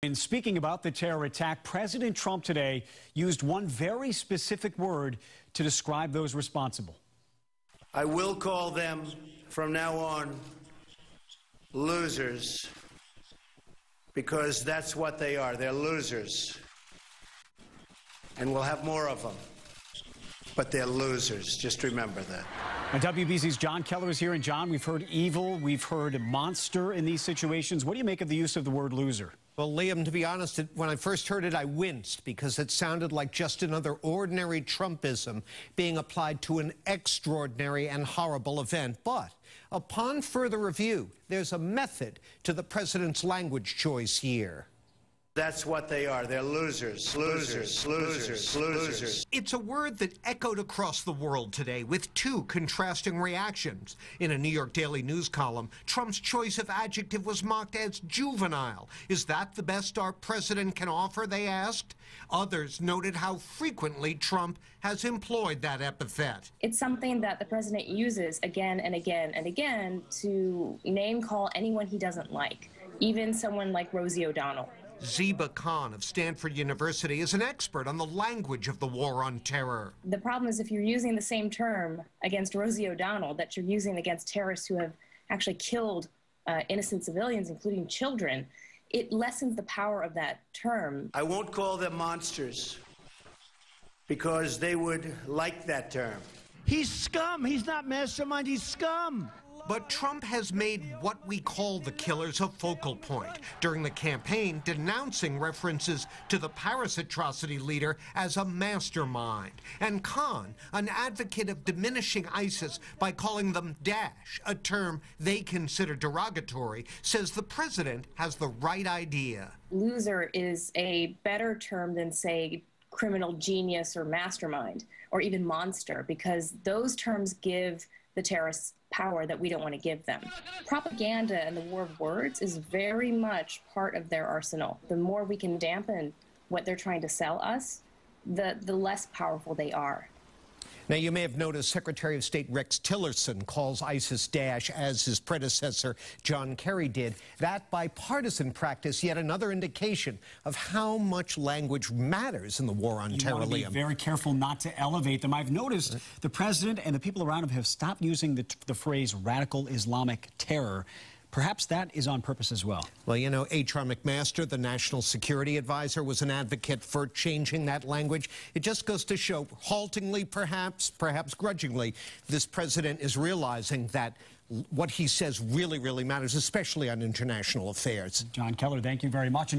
In speaking about the terror attack, President Trump today used one very specific word to describe those responsible. I will call them from now on losers, because that's what they are. They're losers. And we'll have more of them. But they're losers. Just remember that. And WBZ's John Keller is here. And John, we've heard evil, we've heard monster in these situations. What do you make of the use of the word loser? Well, Liam, to be honest, when I first heard it, I winced because it sounded like just another ordinary Trumpism being applied to an extraordinary and horrible event. But upon further review, there's a method to the president's language choice here. That's what they are. They're losers, losers, losers, losers. It's a word that echoed across the world today with two contrasting reactions. In a New York Daily News column, Trump's choice of adjective was mocked as juvenile. Is that the best our president can offer, they asked? Others noted how frequently Trump has employed that epithet. It's something that the president uses again and again and again to name call anyone he doesn't like, even someone like Rosie O'Donnell. Zeba Khan of Stanford University is an expert on the language of the war on terror. The problem is if you're using the same term against Rosie O'Donnell that you're using against terrorists who have actually killed innocent civilians, including children, it lessens the power of that term. I won't call them monsters because they would like that term. He's scum. He's not mastermind. He's scum. But Trump has made what we call the killers a focal point during the campaign, denouncing references to the Paris atrocity leader as a mastermind. And Khan, an advocate of diminishing ISIS by calling them Daesh, a term they consider derogatory, says the president has the right idea. Loser is a better term than, say, criminal genius or mastermind or even monster, because those terms give the terrorists power that we don't want to give them. Propaganda and the war of words is very much part of their arsenal. The more we can dampen what they're trying to sell us, the less powerful they are. Now, you may have noticed Secretary of State Rex Tillerson calls ISIS Daesh as his predecessor John Kerry did. That bipartisan practice, yet another indication of how much language matters in the war on terror. You want to be very careful not to elevate them. I've noticed the president and the people around him have stopped using the phrase radical Islamic terror. Perhaps that is on purpose as well. Well, you know, H.R. McMaster, the National Security Advisor, was an advocate for changing that language. It just goes to show, haltingly perhaps grudgingly, this president is realizing that what he says really, really matters, especially on international affairs. John Keller, thank you very much.